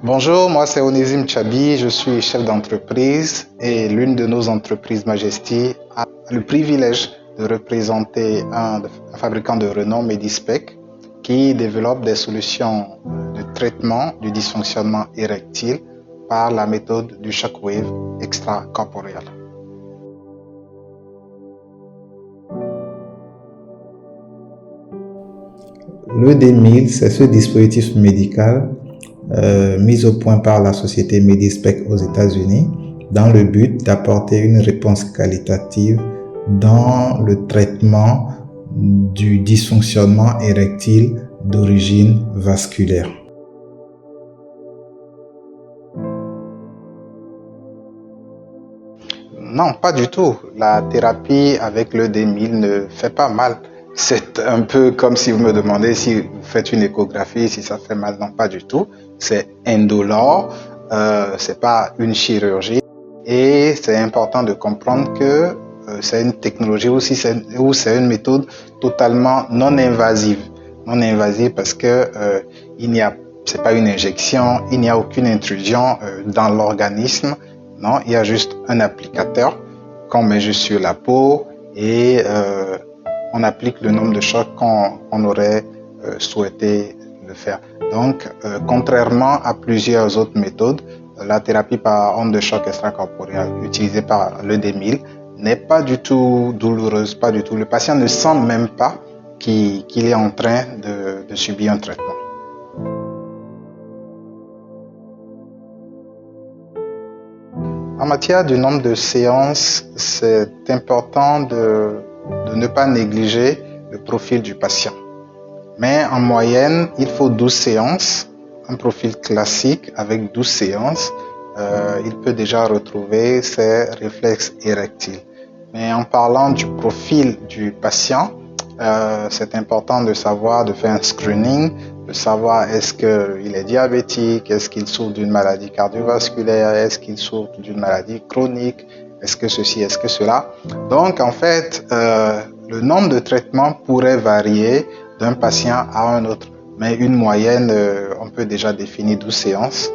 Bonjour, moi c'est Onésime Tchabi, je suis chef d'entreprise et l'une de nos entreprises Majesty a le privilège de représenter un fabricant de renom, Medispec, qui développe des solutions de traitement du dysfonctionnement érectile par la méthode du shockwave extracorporel. Le D1000, c'est ce dispositif médical mis au point par la société Medispec aux États-Unis dans le but d'apporter une réponse qualitative dans le traitement du dysfonctionnement érectile d'origine vasculaire. Non, pas du tout. La thérapie avec le D1000 ne fait pas mal. C'est un peu comme si vous me demandez si vous faites une échographie, si ça fait mal. Non, pas du tout. C'est indolore, c'est pas une chirurgie. Et c'est important de comprendre que c'est une technologie aussi, ou c'est une méthode totalement non invasive. Non invasive parce que c'est pas une injection, il n'y a aucune intrusion dans l'organisme. Non, il y a juste un applicateur qu'on met juste sur la peau et on applique le nombre de chocs qu'on aurait souhaité le faire. Donc, contrairement à plusieurs autres méthodes, la thérapie par onde de choc extracorporelle utilisée par le D1000 n'est pas du tout douloureuse, pas du tout. Le patient ne sent même pas qu'il est en train de subir un traitement. En matière du nombre de séances, c'est important de ne pas négliger le profil du patient. Mais en moyenne, il faut 12 séances. Un profil classique avec 12 séances, il peut déjà retrouver ses réflexes érectiles. Mais en parlant du profil du patient, c'est important de savoir, de faire un screening, de savoir est-ce qu'il est diabétique, est-ce qu'il souffre d'une maladie cardiovasculaire, est-ce qu'il souffre d'une maladie chronique, est-ce que ceci, est-ce que cela. Donc en fait, le nombre de traitements pourrait varier d'un patient à un autre, mais une moyenne, on peut déjà définir 12 séances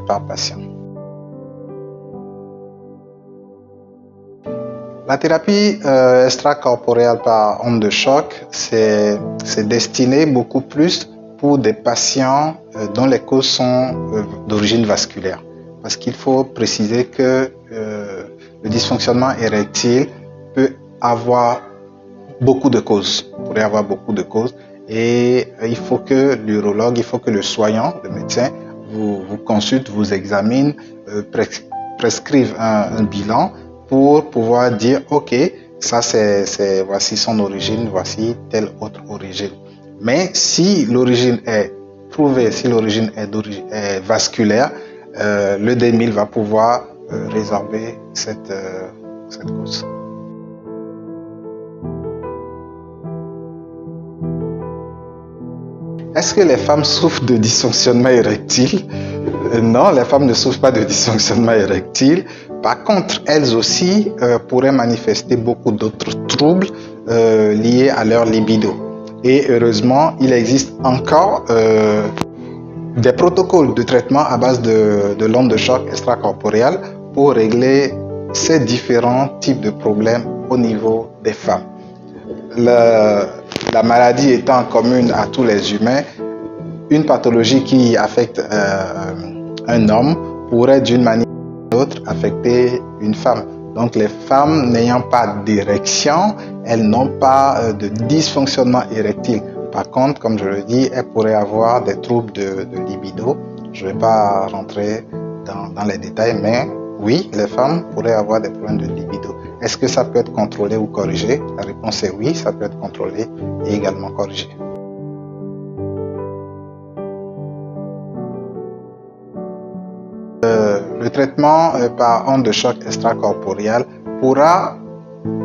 par patient. La thérapie extracorporelle par onde de choc, c'est destiné beaucoup plus pour des patients dont les causes sont d'origine vasculaire. Parce qu'il faut préciser que le dysfonctionnement érectile peut avoir beaucoup de causes, pourrait avoir beaucoup de causes. Et il faut que l'urologue, il faut que le soignant, le médecin, vous consulte, vous examine, prescrive un bilan pour pouvoir dire, OK, ça voici son origine, voici telle autre origine. Mais si l'origine est prouvée, si l'origine est vasculaire, le D1000 va pouvoir résorber cette cause. Est-ce que les femmes souffrent de dysfonctionnement érectile? Non, les femmes ne souffrent pas de dysfonctionnement érectile. Par contre, elles aussi pourraient manifester beaucoup d'autres troubles liés à leur libido. Et heureusement, il existe encore des protocoles de traitement à base de l'onde de choc extracorporelle pour régler ces différents types de problèmes au niveau des femmes. La maladie étant commune à tous les humains, une pathologie qui affecte un homme pourrait d'une manière ou d'une autre affecter une femme. Donc les femmes n'ayant pas d'érection, elles n'ont pas de dysfonctionnement érectile. Par contre, comme je le dis, elles pourraient avoir des troubles de libido. Je ne vais pas rentrer dans les détails, mais oui, les femmes pourraient avoir des problèmes de libido. Est-ce que ça peut être contrôlé ou corrigé? La réponse est oui, ça peut être contrôlé et également corrigé. Le traitement par onde de choc extracorporelle pourra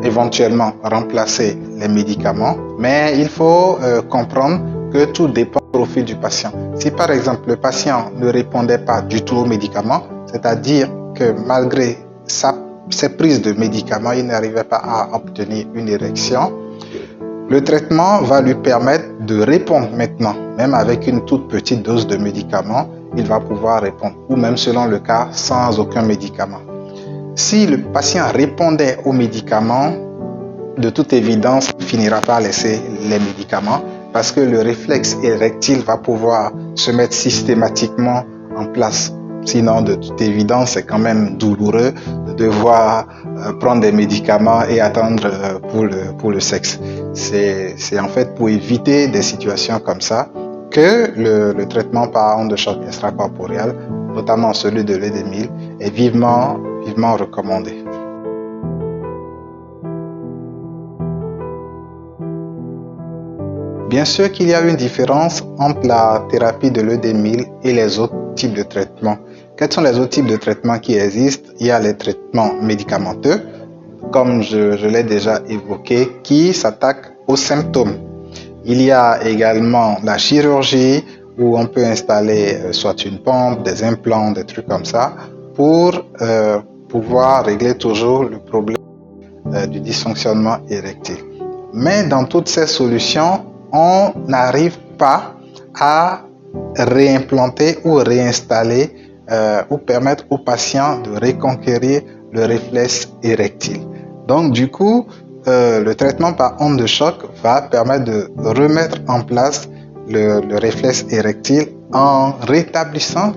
éventuellement remplacer les médicaments, mais il faut comprendre que tout dépend du profil du patient. Si par exemple le patient ne répondait pas du tout aux médicaments, c'est-à-dire que malgré ses prises de médicaments, il n'arrivait pas à obtenir une érection, le traitement va lui permettre de répondre maintenant, même avec une toute petite dose de médicaments, il va pouvoir répondre, ou même selon le cas, sans aucun médicament. Si le patient répondait aux médicaments, de toute évidence, il finira par laisser les médicaments parce que le réflexe érectile va pouvoir se mettre systématiquement en place. Sinon, de toute évidence, c'est quand même douloureux de devoir prendre des médicaments et attendre pour le sexe. C'est en fait pour éviter des situations comme ça que le traitement par onde de choc extracorporelle, notamment celui de l'ED1000, est vivement recommandé. Bien sûr qu'il y a une différence entre la thérapie de l'ED1000 et les autres types de traitements. Quels sont les autres types de traitements qui existent? Il y a les traitements médicamenteux, comme je l'ai déjà évoqué, qui s'attaquent aux symptômes. Il y a également la chirurgie, où on peut installer soit une pompe, des implants, des trucs comme ça, pour pouvoir régler toujours le problème du dysfonctionnement érectile. Mais dans toutes ces solutions, on n'arrive pas à réimplanter ou réinstaller ou permettre aux patients de reconquérir le réflexe érectile. Donc du coup, le traitement par onde de choc va permettre de remettre en place le réflexe érectile en rétablissant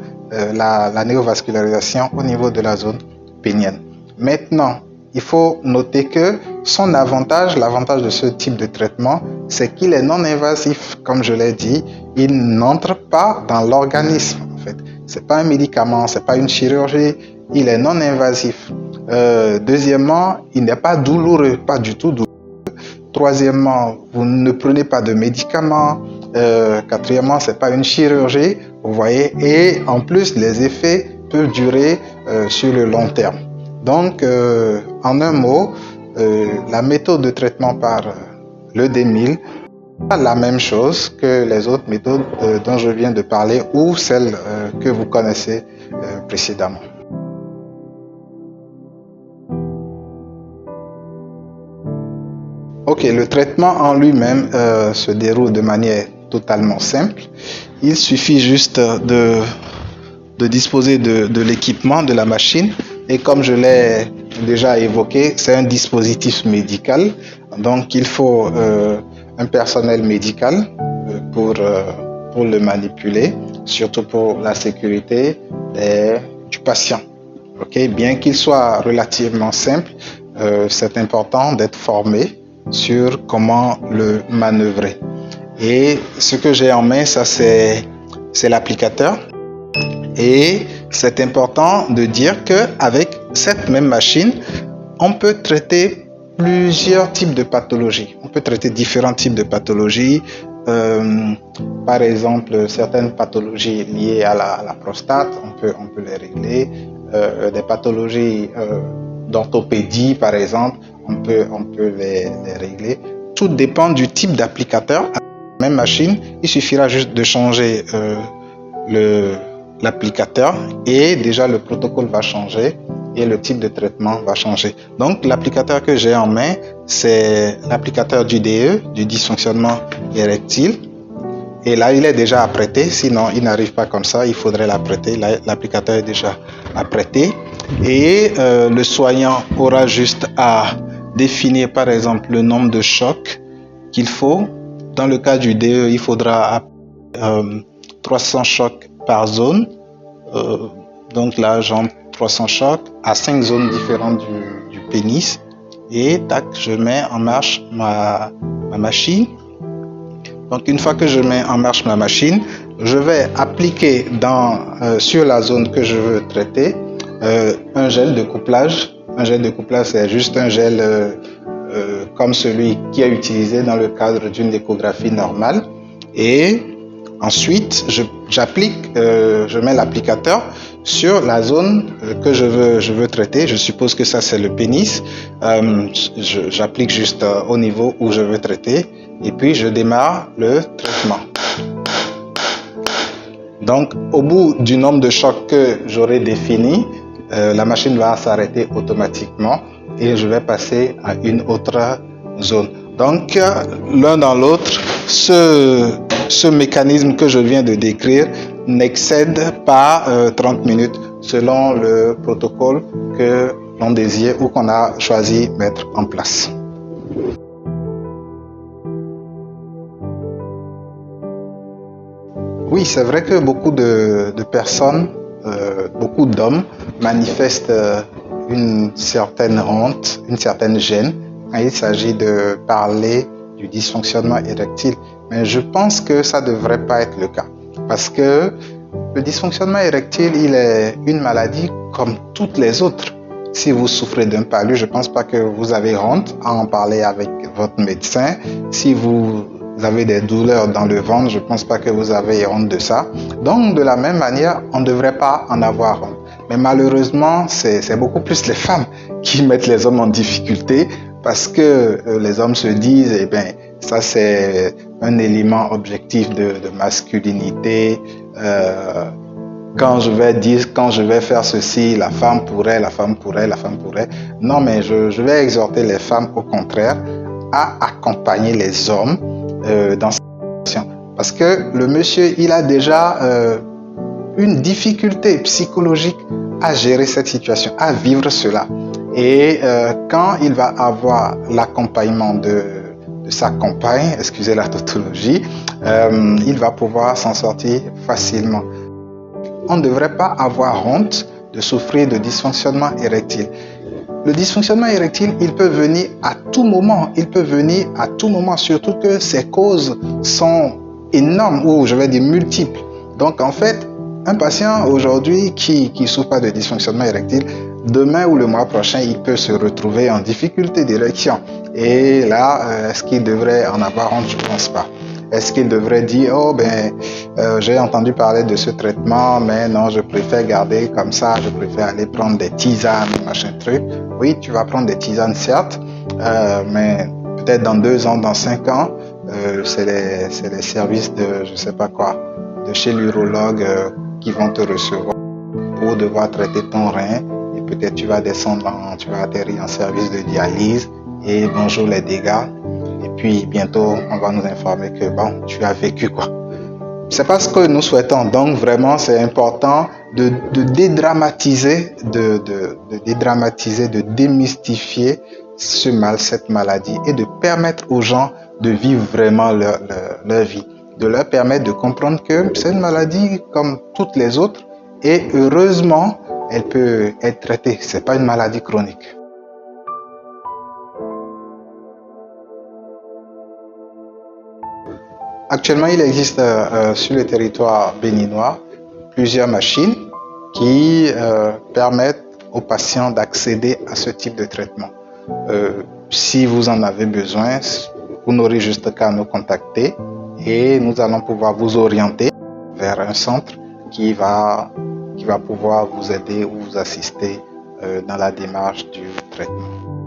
la néovascularisation au niveau de la zone pénienne. Maintenant, il faut noter que l'avantage de ce type de traitement, c'est qu'il est non invasif, comme je l'ai dit, il n'entre pas dans l'organisme en fait. C'est pas un médicament, c'est pas une chirurgie, il est non invasif. Deuxièmement, il n'est pas douloureux, pas du tout douloureux. Troisièmement, vous ne prenez pas de médicaments. Quatrièmement, c'est pas une chirurgie, vous voyez, et en plus les effets peuvent durer sur le long terme. Donc, en un mot, la méthode de traitement par l'ED1000 n'est pas la même chose que les autres méthodes dont je viens de parler ou celles que vous connaissez précédemment. Ok, le traitement en lui-même se déroule de manière totalement simple. Il suffit juste de disposer de l'équipement, de la machine. Et comme je l'ai déjà évoqué, c'est un dispositif médical. Donc, il faut un personnel médical pour le manipuler, surtout pour la sécurité du patient. Okay? Bien qu'il soit relativement simple, c'est important d'être formé sur comment le manœuvrer. Et ce que j'ai en main, ça c'est l'applicateur. Et c'est important de dire qu'avec cette même machine, on peut traiter plusieurs types de pathologies. On peut traiter différents types de pathologies. Par exemple, certaines pathologies liées à la prostate, on peut les régler. Des pathologies d'orthopédie, par exemple, on peut les régler. Tout dépend du type d'applicateur. Avec la même machine, il suffira juste de changer l'applicateur et déjà le protocole va changer et le type de traitement va changer. Donc l'applicateur que j'ai en main, c'est l'applicateur du DE, du dysfonctionnement érectile. Et là, il est déjà apprêté, sinon il n'arrive pas comme ça, il faudrait l'apprêter. L'applicateur est déjà apprêté. Et le soignant aura juste à définir par exemple le nombre de chocs qu'il faut. Dans le cas du DE, il faudra 300 chocs par zone. Donc là, j'entre 300 chocs à 5 zones différentes du pénis. Et tac, je mets en marche ma machine. Donc une fois que je mets en marche ma machine, je vais appliquer sur la zone que je veux traiter un gel de couplage. Un gel de couplage, c'est juste un gel comme celui qui est utilisé dans le cadre d'une échographie normale. Et ensuite, je mets l'applicateur sur la zone que je veux traiter. Je suppose que ça c'est le pénis. J'applique juste au niveau où je veux traiter et puis je démarre le traitement. Donc au bout du nombre de chocs que j'aurai défini, la machine va s'arrêter automatiquement et je vais passer à une autre zone. Donc l'un dans l'autre, ce mécanisme que je viens de décrire n'excède pas 30 minutes selon le protocole que l'on désire ou qu'on a choisi de mettre en place. Oui, c'est vrai que beaucoup de personnes, beaucoup d'hommes manifestent une certaine honte, une certaine gêne quand il s'agit de parler du dysfonctionnement érectile. Mais je pense que ça ne devrait pas être le cas. Parce que le dysfonctionnement érectile, il est une maladie comme toutes les autres. Si vous souffrez d'un palud, je ne pense pas que vous avez honte à en parler avec votre médecin. Si vous avez des douleurs dans le ventre, je ne pense pas que vous avez honte de ça. Donc, de la même manière, on ne devrait pas en avoir honte. Mais malheureusement, c'est beaucoup plus les femmes qui mettent les hommes en difficulté parce que les hommes se disent, eh bien, ça c'est un élément objectif de masculinité. Quand je vais faire ceci, la femme pourrait. Non, mais je vais exhorter les femmes au contraire à accompagner les hommes dans cette situation. Parce que le monsieur, il a déjà une difficulté psychologique à gérer cette situation, à vivre cela. Et quand il va avoir l'accompagnement de sa compagne, excusez la tautologie, il va pouvoir s'en sortir facilement. On ne devrait pas avoir honte de souffrir de dysfonctionnement érectile. Le dysfonctionnement érectile, il peut venir à tout moment. Surtout que ses causes sont énormes ou je vais dire multiples. Donc en fait, un patient aujourd'hui qui souffre pas de dysfonctionnement érectile, demain ou le mois prochain, il peut se retrouver en difficulté d'érection. Et là, est-ce qu'il devrait en avoir honte? Je ne pense pas. Est-ce qu'il devrait dire, oh ben, j'ai entendu parler de ce traitement, mais non, je préfère garder comme ça, je préfère aller prendre des tisanes, machin truc. Oui, tu vas prendre des tisanes, certes, mais peut-être dans 2 ans, dans 5 ans, c'est les services de, je sais pas quoi, de chez l'urologue qui vont te recevoir pour devoir traiter ton rein. Et peut-être tu vas descendre, tu vas atterrir en service de dialyse et bonjour les dégâts. Et puis bientôt, on va nous informer que bon, tu as vécu quoi. C'est pas ce que nous souhaitons. Donc vraiment, c'est important de dédramatiser, de démystifier ce mal, cette maladie et de permettre aux gens de vivre vraiment leur vie. De leur permettre de comprendre que c'est une maladie comme toutes les autres et heureusement, elle peut être traitée. C'est pas une maladie chronique. Actuellement, il existe sur le territoire béninois plusieurs machines qui permettent aux patients d'accéder à ce type de traitement. Si vous en avez besoin, vous n'aurez juste qu'à nous contacter et nous allons pouvoir vous orienter vers un centre qui va pouvoir vous aider ou vous assister dans la démarche du traitement.